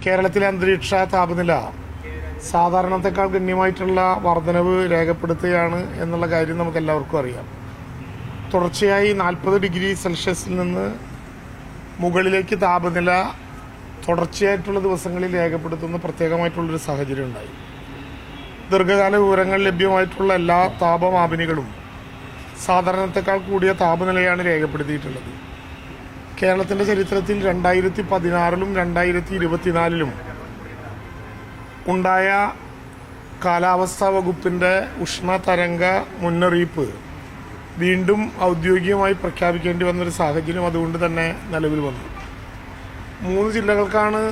കേരളത്തിലെ അന്തരീക്ഷ താപനില സാധാരണത്തെക്കാൾ ഗണ്യമായിട്ടുള്ള വർധനവ് രേഖപ്പെടുത്തുകയാണ് എന്നുള്ള കാര്യം നമുക്ക് എല്ലാവർക്കും അറിയാം. തുടർച്ചയായി 40 ഡിഗ്രി സെൽഷ്യസിൽ നിന്ന് മുകളിലേക്ക് താപനില തുടർച്ചയായിട്ടുള്ള ദിവസങ്ങളിൽ രേഖപ്പെടുത്തുന്ന പ്രത്യേകമായിട്ടുള്ളൊരു സാഹചര്യം ഉണ്ടായി. ദീർഘകാല വിവരങ്ങൾ ലഭ്യമായിട്ടുള്ള എല്ലാ താപമാപിനികളും സാധാരണത്തെക്കാൾ കൂടിയ താപനിലയാണ് രേഖപ്പെടുത്തിയിട്ടുള്ളത്. കേരളത്തിൻ്റെ ചരിത്രത്തിൽ 2016-ലും 2024-ലും ഉണ്ടായ കാലാവസ്ഥാ വകുപ്പിൻ്റെ ഉഷ്ണതരംഗ മുന്നറിയിപ്പ് വീണ്ടും ഔദ്യോഗികമായി പ്രഖ്യാപിക്കേണ്ടി വന്നൊരു സാഹചര്യം അതുകൊണ്ട് തന്നെ നിലവിൽ വന്നു. 3 ജില്ലകൾക്കാണ്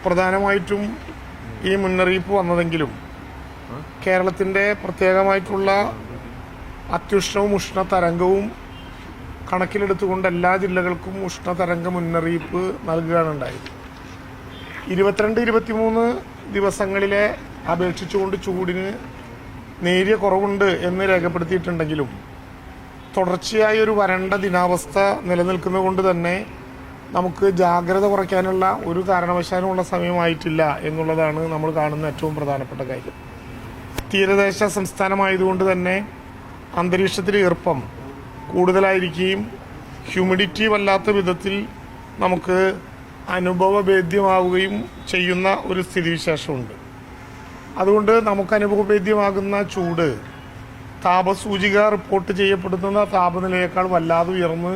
പ്രധാനമായിട്ടും ഈ മുന്നറിയിപ്പ് വന്നതെങ്കിലും കേരളത്തിൻ്റെ പ്രത്യേകമായിട്ടുള്ള അത്യുഷ്ണവും ഉഷ്ണതരംഗവും കണക്കിലെടുത്തുകൊണ്ട് എല്ലാ ജില്ലകൾക്കും ഉഷ്ണതരംഗ മുന്നറിയിപ്പ് നൽകുകയാണ് ഉണ്ടായത്. 22-23 ദിവസങ്ങളിലെ അപേക്ഷിച്ചുകൊണ്ട് ചൂടിന് നേരിയ കുറവുണ്ട് എന്ന് രേഖപ്പെടുത്തിയിട്ടുണ്ടെങ്കിലും തുടർച്ചയായ ഒരു വരണ്ട ദിനാവസ്ഥ നിലനിൽക്കുന്നത് കൊണ്ട് തന്നെ നമുക്ക് ജാഗ്രത കുറയ്ക്കാനുള്ള ഒരു കാരണവശാലുമുള്ള സമയമായിട്ടില്ല എന്നുള്ളതാണ് നമ്മൾ കാണുന്ന ഏറ്റവും പ്രധാനപ്പെട്ട കാര്യം. തീരദേശ സംസ്ഥാനമായതുകൊണ്ട് തന്നെ അന്തരീക്ഷത്തിലെ ഈർപ്പം കൂടുതലായിരിക്കുകയും ഹ്യൂമിഡിറ്റി വല്ലാത്ത വിധത്തിൽ നമുക്ക് അനുഭവഭേദ്യമാവുകയും ചെയ്യുന്ന ഒരു സ്ഥിതിവിശേഷമുണ്ട്. അതുകൊണ്ട് നമുക്ക് അനുഭവഭേദ്യമാകുന്ന ചൂട് താപസൂചിക റിപ്പോർട്ട് ചെയ്യപ്പെടുന്ന താപനിലയേക്കാൾ വല്ലാതെ ഉയർന്ന്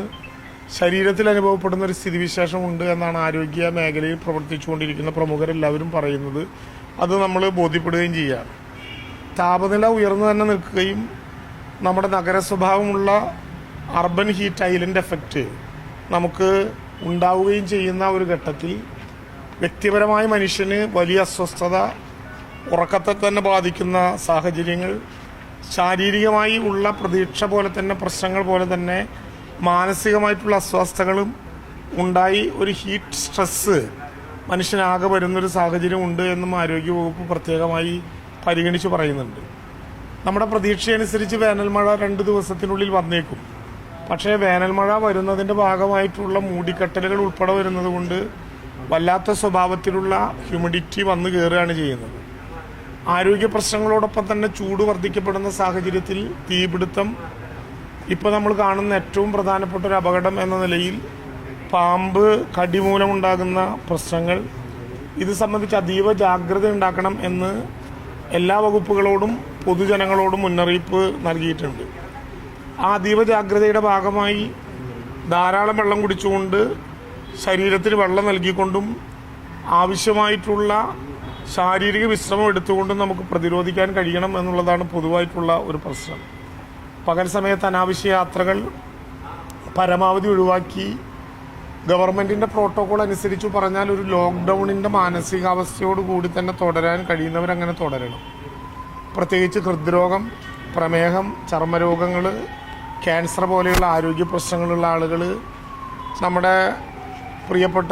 ശരീരത്തിൽ അനുഭവപ്പെടുന്ന ഒരു സ്ഥിതിവിശേഷമുണ്ട് എന്നാണ് ആരോഗ്യ മേഖലയിൽ പ്രവർത്തിച്ചുകൊണ്ടിരിക്കുന്ന പ്രമുഖരെല്ലാവരും പറയുന്നത്. അത് നമ്മൾ ബോധ്യപ്പെടുകയും ചെയ്യുകയാണ്. താപനില ഉയർന്നു തന്നെ നിൽക്കുകയും നമ്മുടെ നഗര സ്വഭാവമുള്ള അർബൻ ഹീറ്റ് ഐലൻഡ് എഫക്റ്റ് നമുക്ക് ഉണ്ടാവുകയും ചെയ്യുന്ന ഒരു ഘട്ടത്തിൽ വ്യക്തിപരമായ മനുഷ്യന് വലിയ അസ്വസ്ഥത, ഉറക്കത്തെ തന്നെ ബാധിക്കുന്ന സാഹചര്യങ്ങൾ, ശാരീരികമായി ഉള്ള പ്രതീക്ഷ പോലെ തന്നെ പ്രശ്നങ്ങൾ പോലെ തന്നെ മാനസികമായിട്ടുള്ള അസ്വസ്ഥതകളും ഉണ്ടായി ഒരു ഹീറ്റ് സ്ട്രെസ്സ് മനുഷ്യനാകെ വരുന്നൊരു സാഹചര്യമുണ്ട് എന്നും ആരോഗ്യവകുപ്പ് പ്രത്യേകമായി പരിഗണിച്ച് പറയുന്നുണ്ട്. നമ്മുടെ പ്രതീക്ഷയനുസരിച്ച് വേനൽമഴ 2 ദിവസത്തിനുള്ളിൽ വന്നേക്കും. പക്ഷേ വേനൽമഴ വരുന്നതിൻ്റെ ഭാഗമായിട്ടുള്ള മൂടിക്കെട്ടലുകൾ ഉൾപ്പെടെ വരുന്നത് കൊണ്ട് വല്ലാത്ത സ്വഭാവത്തിലുള്ള ഹ്യൂമിഡിറ്റി വന്നു കയറുകയാണ് ചെയ്യുന്നത്. ആരോഗ്യ പ്രശ്നങ്ങളോടൊപ്പം തന്നെ ചൂട് വർദ്ധിക്കപ്പെടുന്ന സാഹചര്യത്തിൽ തീപിടുത്തം ഇപ്പോൾ നമ്മൾ കാണുന്ന ഏറ്റവും പ്രധാനപ്പെട്ട ഒരു അപകടം എന്ന നിലയിൽ പാമ്പ് കടി മൂലമുണ്ടാകുന്ന പ്രശ്നങ്ങൾ, ഇത് സംബന്ധിച്ച് അതീവ ജാഗ്രത ഉണ്ടാക്കണം എന്ന് എല്ലാ വകുപ്പുകളോടും പൊതുജനങ്ങളോടും മുന്നറിയിപ്പ് നൽകിയിട്ടുണ്ട്. ആ അതീവ ജാഗ്രതയുടെ ഭാഗമായി ധാരാളം വെള്ളം കുടിച്ചുകൊണ്ട് ശരീരത്തിന് വെള്ളം നൽകിക്കൊണ്ടും ആവശ്യമായിട്ടുള്ള ശാരീരിക വിശ്രമം എടുത്തുകൊണ്ടും നമുക്ക് പ്രതിരോധിക്കാൻ കഴിയണം എന്നുള്ളതാണ് പൊതുവായിട്ടുള്ള ഒരു പ്രശ്നം. പകൽ സമയത്ത് അനാവശ്യ യാത്രകൾ പരമാവധി ഒഴിവാക്കി ഗവൺമെൻറ്റിൻ്റെ പ്രോട്ടോകോൾ അനുസരിച്ച് പറഞ്ഞാൽ ഒരു ലോക്ക്ഡൗണിൻ്റെ മാനസികാവസ്ഥയോട് കൂടി തന്നെ തുടരാൻ കഴിയുന്നവരങ്ങനെ തുടരണം. പ്രത്യേകിച്ച് ഹൃദ്രോഗം, പ്രമേഹം, ചർമ്മരോഗങ്ങൾ, ക്യാൻസർ പോലെയുള്ള ആരോഗ്യ പ്രശ്നങ്ങളുള്ള ആളുകൾ, നമ്മുടെ പ്രിയപ്പെട്ട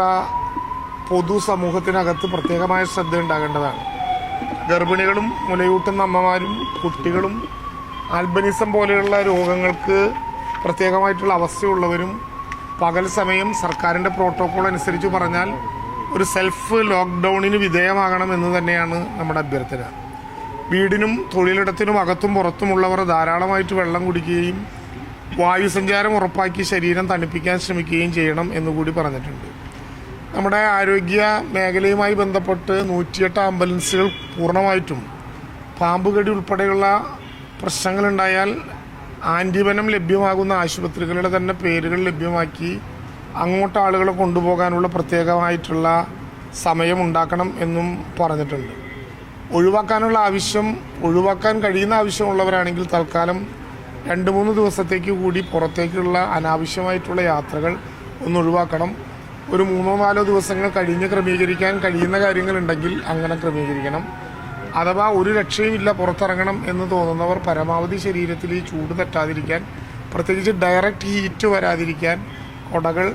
പൊതുസമൂഹത്തിനകത്ത് പ്രത്യേകമായ ശ്രദ്ധ ഉണ്ടാകേണ്ടതാണ്. ഗർഭിണികളും മുലയൂട്ടുന്ന അമ്മമാരും കുട്ടികളും ആൽബനിസം പോലെയുള്ള രോഗങ്ങൾക്ക് പ്രത്യേകമായിട്ടുള്ള അവസ്ഥയുള്ളവരും പകൽ സമയം സർക്കാരിൻ്റെ പ്രോട്ടോകോൾ അനുസരിച്ച് പറഞ്ഞാൽ ഒരു സെൽഫ് ലോക്ക്ഡൗണിന് വിധേയമാകണം എന്ന് തന്നെയാണ് നമ്മുടെ അഭ്യർത്ഥന. വീടിനും തൊഴിലിടത്തിനും അകത്തും പുറത്തുമുള്ളവർ ധാരാളമായിട്ട് വെള്ളം കുടിക്കുകയും വായുസഞ്ചാരം ഉറപ്പാക്കി ശരീരം തണുപ്പിക്കാൻ ശ്രമിക്കുകയും ചെയ്യണം എന്നുകൂടി പറഞ്ഞിട്ടുണ്ട്. നമ്മുടെ ആരോഗ്യ മേഖലയുമായി ബന്ധപ്പെട്ട് 108 ആംബുലൻസുകൾ പൂർണ്ണമായിട്ടും പാമ്പുകടി ഉൾപ്പെടെയുള്ള പ്രശ്നങ്ങളുണ്ടായാൽ ആൻറ്റിവനം ലഭ്യമാകുന്ന ആശുപത്രികളുടെ തന്നെ പേരുകൾ ലഭ്യമാക്കി അങ്ങോട്ട് ആളുകളെ കൊണ്ടുപോകാനുള്ള പ്രത്യേകമായിട്ടുള്ള സമയം ഉണ്ടാക്കണം എന്നും പറഞ്ഞിട്ടുണ്ട്. ഒഴിവാക്കാൻ കഴിയുന്ന ആവശ്യമുള്ളവരാണെങ്കിൽ തൽക്കാലം 2-3 ദിവസത്തേക്ക് കൂടി പുറത്തേക്കുള്ള അനാവശ്യമായിട്ടുള്ള യാത്രകൾ ഒന്ന് ഒഴിവാക്കണം. ഒരു 3-4 ദിവസങ്ങൾ കഴിഞ്ഞ് ക്രമീകരിക്കാൻ കഴിയുന്ന കാര്യങ്ങളുണ്ടെങ്കിൽ അങ്ങനെ ക്രമീകരിക്കണം. അഥവാ ഒരു രക്ഷയുമില്ല പുറത്തിറങ്ങണം എന്ന് തോന്നുന്നവർ പരമാവധി ശരീരത്തിൽ ഈ ചൂട് തട്ടാതിരിക്കാൻ, പ്രത്യേകിച്ച് ഡയറക്റ്റ് ഹീറ്റ് വരാതിരിക്കാൻ കൊടകൾ,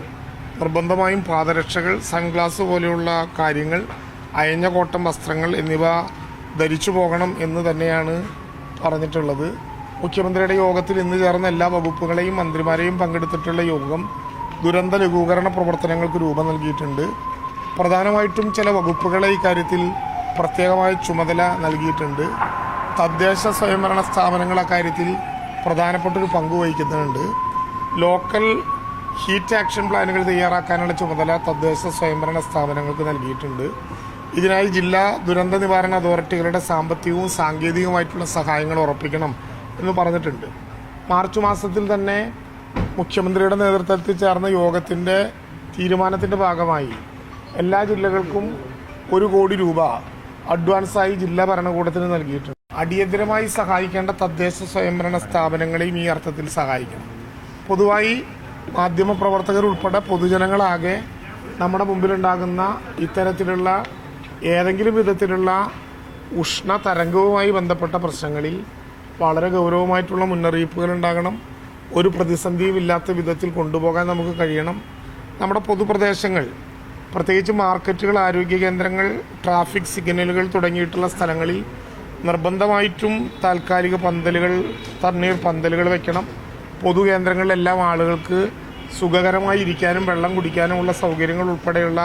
നിർബന്ധമായും പാദരക്ഷകൾ, സൺഗ്ലാസ് പോലെയുള്ള കാര്യങ്ങൾ, അയഞ്ഞ കോട്ടൺ വസ്ത്രങ്ങൾ എന്നിവ ധരിച്ചു പോകണം എന്ന് തന്നെയാണ് പറഞ്ഞിട്ടുള്ളത്. മുഖ്യമന്ത്രിയുടെ യോഗത്തിൽ ഇന്ന് ചേർന്ന എല്ലാ വകുപ്പുകളെയും മന്ത്രിമാരെയും പങ്കെടുത്തിട്ടുള്ള യോഗം ദുരന്ത ലഘൂകരണ പ്രവർത്തനങ്ങൾക്ക് രൂപം നൽകിയിട്ടുണ്ട്. പ്രധാനമായിട്ടും ചില വകുപ്പുകളെ ഇക്കാര്യത്തിൽ പ്രത്യേകമായ ചുമതല നൽകിയിട്ടുണ്ട്. തദ്ദേശ സ്വയംഭരണ സ്ഥാപനങ്ങൾ അക്കാര്യത്തിൽ പ്രധാനപ്പെട്ടൊരു പങ്ക് വഹിക്കുന്നുണ്ട്. ലോക്കൽ ഹീറ്റ് ആക്ഷൻ പ്ലാനുകൾ തയ്യാറാക്കാനുള്ള ചുമതല തദ്ദേശ സ്വയംഭരണ സ്ഥാപനങ്ങൾക്ക് നൽകിയിട്ടുണ്ട്. ഇതിനായി ജില്ലാ ദുരന്ത നിവാരണ അതോറിറ്റികളുടെ സാമ്പത്തികവും സാങ്കേതികവുമായിട്ടുള്ള സഹായങ്ങൾ ഉറപ്പിക്കണം എന്ന് പറഞ്ഞിട്ടുണ്ട്. മാർച്ച് മാസത്തിൽ തന്നെ മുഖ്യമന്ത്രിയുടെ നേതൃത്വത്തിൽ ചേർന്ന യോഗത്തിൻ്റെ തീരുമാനത്തിൻ്റെ ഭാഗമായി എല്ലാ ജില്ലകൾക്കും 1 കോടി രൂപ അഡ്വാൻസായി ജില്ലാ ഭരണകൂടത്തിന് നൽകിയിട്ടുണ്ട്. അടിയന്തരമായി സഹായിക്കേണ്ട തദ്ദേശ സ്വയംഭരണ സ്ഥാപനങ്ങളെയും ഈ അർത്ഥത്തിൽ സഹായിക്കണം. പൊതുവായി മാധ്യമപ്രവർത്തകർ ഉൾപ്പെടെ പൊതുജനങ്ങളാകെ നമ്മുടെ മുമ്പിലുണ്ടാകുന്ന ഇത്തരത്തിലുള്ള ഏതെങ്കിലും വിധത്തിലുള്ള ഉഷ്ണ തരംഗവുമായി ബന്ധപ്പെട്ട പ്രശ്നങ്ങളിൽ വളരെ ഗൗരവമായിട്ടുള്ള മുന്നറിയിപ്പുകൾ ഉണ്ടാകണം. ഒരു പ്രതിസന്ധിയും ഇല്ലാത്ത വിധത്തിൽ കൊണ്ടുപോകാൻ നമുക്ക് കഴിയണം. നമ്മുടെ പൊതുപ്രദേശങ്ങൾ, പ്രത്യേകിച്ച് മാർക്കറ്റുകൾ, ആരോഗ്യ കേന്ദ്രങ്ങൾ, ട്രാഫിക് സിഗ്നലുകൾ തുടങ്ങിയിട്ടുള്ള സ്ഥലങ്ങളിൽ നിർബന്ധമായിട്ടും താൽക്കാലിക പന്തലുകൾ, തണ്ണീർ പന്തലുകൾ വെക്കണം. പൊതുകേന്ദ്രങ്ങളിലെല്ലാം ആളുകൾക്ക് സുഖകരമായി ഇരിക്കാനും വെള്ളം കുടിക്കാനുമുള്ള സൗകര്യങ്ങൾ ഉൾപ്പെടെയുള്ള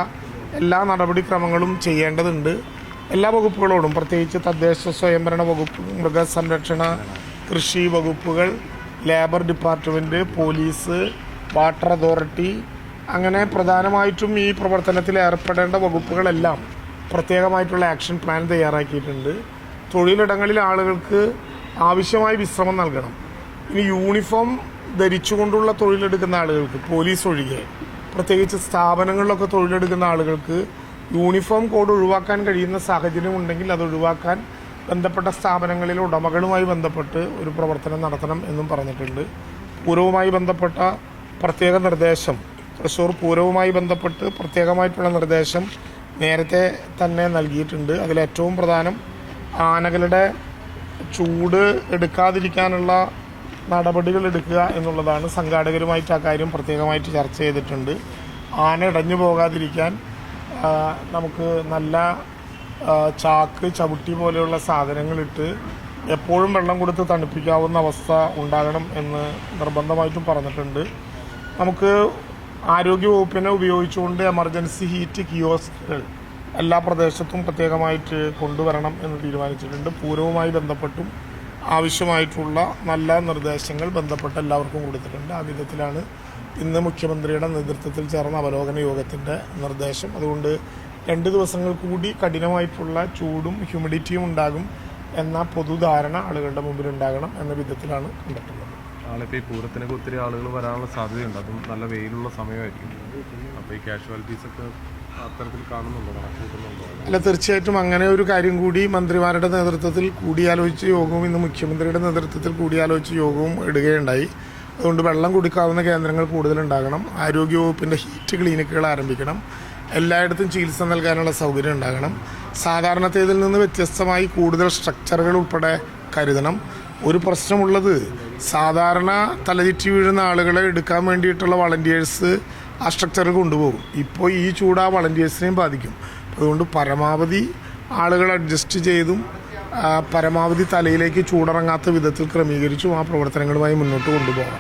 എല്ലാ നടപടിക്രമങ്ങളും ചെയ്യേണ്ടതുണ്ട്. എല്ലാ വകുപ്പുകളോടും, പ്രത്യേകിച്ച് തദ്ദേശ സ്വയംഭരണ വകുപ്പ്, മൃഗസംരക്ഷണ, കൃഷി വകുപ്പുകൾ, labour department, police, water authority, അങ്ങനെ പ്രധാനമായിട്ടും ഈ പ്രവർത്തനത്തിൽ ഏർപ്പെടേണ്ട വകുപ്പുകളെല്ലാം പ്രത്യേകമായിട്ടുള്ള ആക്ഷൻ പ്ലാൻ തയ്യാറാക്കിയിട്ടുണ്ട്. തൊഴിലിടങ്ങളിൽ ആളുകൾക്ക് ആവശ്യമായ വിശ്രമം നൽകണം. ഇനി യൂണിഫോം ധരിച്ചുകൊണ്ടുള്ള തൊഴിലെടുക്കുന്ന ആളുകൾക്ക്, പോലീസ് ഒഴികെ പ്രത്യേകിച്ച് സ്ഥാപനങ്ങളിലൊക്കെ തൊഴിലെടുക്കുന്ന ആളുകൾക്ക് യൂണിഫോം കോഡ് ഒഴിവാക്കാൻ കഴിയുന്ന സാഹചര്യം ഉണ്ടെങ്കിൽ അത് ഒഴിവാക്കാൻ ബന്ധപ്പെട്ട സ്ഥാപനങ്ങളിലെ ഉടമകളുമായി ബന്ധപ്പെട്ട് ഒരു പ്രവർത്തനം നടത്തണം എന്നും പറഞ്ഞിട്ടുണ്ട്. പൂരവുമായി ബന്ധപ്പെട്ട പ്രത്യേക നിർദ്ദേശം, തൃശ്ശൂർ പൂരവുമായി ബന്ധപ്പെട്ട് പ്രത്യേകമായിട്ടുള്ള നിർദ്ദേശം നേരത്തെ തന്നെ നൽകിയിട്ടുണ്ട്. അതിലേറ്റവും പ്രധാനം ആനകളുടെ ചൂട് എടുക്കാതിരിക്കാനുള്ള നടപടികൾ എടുക്കുക എന്നുള്ളതാണ്. സംഘാടകരുമായിട്ട് ആ കാര്യം പ്രത്യേകമായിട്ട് ചർച്ച ചെയ്തിട്ടുണ്ട്. ആന ഇടഞ്ഞു പോകാതിരിക്കാൻ നമുക്ക് നല്ല ചാക്ക്, ചവിട്ടി പോലെയുള്ള സാധനങ്ങളിട്ട് എപ്പോഴും വെള്ളം കൊടുത്ത് തണുപ്പിക്കാവുന്ന അവസ്ഥ ഉണ്ടാകണം എന്ന് നിർബന്ധമായിട്ടും പറഞ്ഞിട്ടുണ്ട്. നമുക്ക് ആരോഗ്യവകുപ്പിനെ ഉപയോഗിച്ചുകൊണ്ട് എമർജൻസി ഹീറ്റ് കിയോസ്കുകൾ എല്ലാ പ്രദേശത്തും പ്രത്യേകമായിട്ട് കൊണ്ടുവരണം എന്ന് തീരുമാനിച്ചിട്ടുണ്ട്. പൂരവുമായി ബന്ധപ്പെട്ടും ആവശ്യമായിട്ടുള്ള നല്ല നിർദ്ദേശങ്ങൾ ബന്ധപ്പെട്ട എല്ലാവർക്കും കൊടുത്തിട്ടുണ്ട്. ആ വിധത്തിലാണ് ഇന്ന് മുഖ്യമന്ത്രിയുടെ നേതൃത്വത്തിൽ ചേർന്ന അവലോകന യോഗത്തിൻ്റെ നിർദ്ദേശം. അതുകൊണ്ട് 2 ദിവസങ്ങൾ കൂടി കഠിനമായിട്ടുള്ള ചൂടും ഹ്യൂമിഡിറ്റിയും ഉണ്ടാകും എന്ന പൊതുധാരണ ആളുകളുടെ മുമ്പിൽ ഉണ്ടാകണം എന്ന വിധത്തിലാണ് കണ്ടിട്ടുള്ളത്. നാളെ ഈ പൂരത്തിനൊക്കെ ഒത്തിരി ആളുകൾ വരാനുള്ള സാധ്യതയുണ്ട്. അതും നല്ല വെയിലുള്ള സമയമായിരിക്കും. അപ്പോൾ ഈ കാഷ്വാലിറ്റീസൊക്കെ അത്തരത്തിൽ കാണുന്നുണ്ടോ, കണക്കൂട്ടുന്നുണ്ടോ? അല്ല, തീർച്ചയായിട്ടും അങ്ങനെ ഒരു കാര്യം കൂടി മന്ത്രിമാരുടെ നേതൃത്വത്തിൽ കൂടിയാലോചിച്ച യോഗവും ഇന്ന് മുഖ്യമന്ത്രിയുടെ നേതൃത്വത്തിൽ കൂടിയാലോചിച്ച യോഗവും ഇടുകയുണ്ടായി. അതുകൊണ്ട് വെള്ളം കുടിക്കാവുന്ന കേന്ദ്രങ്ങൾ കൂടുതലുണ്ടാകണം. ആരോഗ്യവകുപ്പിൻ്റെ ഹീറ്റ് ക്ലിനിക്കുകൾ ആരംഭിക്കണം. എല്ലായിടത്തും ചികിത്സ നൽകാനുള്ള സൗകര്യം ഉണ്ടാകണം. സാധാരണത്തേതിൽ നിന്ന് വ്യത്യസ്തമായി കൂടുതൽ സ്ട്രക്ചറുകൾ ഉൾപ്പെടെ കരുതണം. ഒരു പ്രശ്നമുള്ളത്, സാധാരണ തലചുറ്റി വീഴുന്ന ആളുകളെ എടുക്കാൻ വേണ്ടിയിട്ടുള്ള വളണ്ടിയേഴ്സ് ആ സ്ട്രക്ചറിൽ കൊണ്ടുപോകും. ഇപ്പോൾ ഈ ചൂട് ആ വളണ്ടിയേഴ്സിനെയും ബാധിക്കും. അതുകൊണ്ട് പരമാവധി ആളുകൾ അഡ്ജസ്റ്റ് ചെയ്തും പരമാവധി തലയിലേക്ക് ചൂടിറങ്ങാത്ത വിധത്തിൽ ക്രമീകരിച്ചും ആ പ്രവർത്തനങ്ങളുമായി മുന്നോട്ട് കൊണ്ടുപോകാം.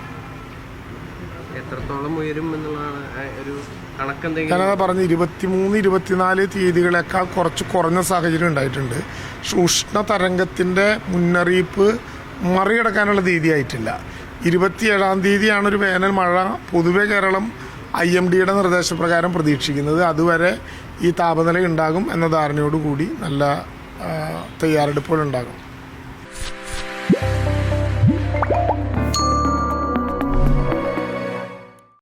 എത്രത്തോളം ഉയരും എന്നുള്ളതാണ് ഒരു കണക്കെന്തെങ്കിലും? ഞാനത് പറഞ്ഞ് 23, 24 തീയതികളേക്കാൾ കുറച്ച് കുറഞ്ഞ സാഹചര്യം ഉണ്ടായിട്ടുണ്ട്. ഉഷ്ണ തരംഗത്തിൻ്റെ മുന്നറിയിപ്പ് മറികടക്കാനുള്ള തീയതിയായിട്ടില്ല. 27-ാം തീയതിയാണ് ഒരു വേനൽ മഴ പൊതുവെ കേരളം IMDയുടെ നിർദ്ദേശപ്രകാരം പ്രതീക്ഷിക്കുന്നത്. അതുവരെ ഈ താപനില ഉണ്ടാകും എന്ന ധാരണയോടുകൂടി നല്ല തയ്യാറെടുപ്പുകൾ ഉണ്ടാകും.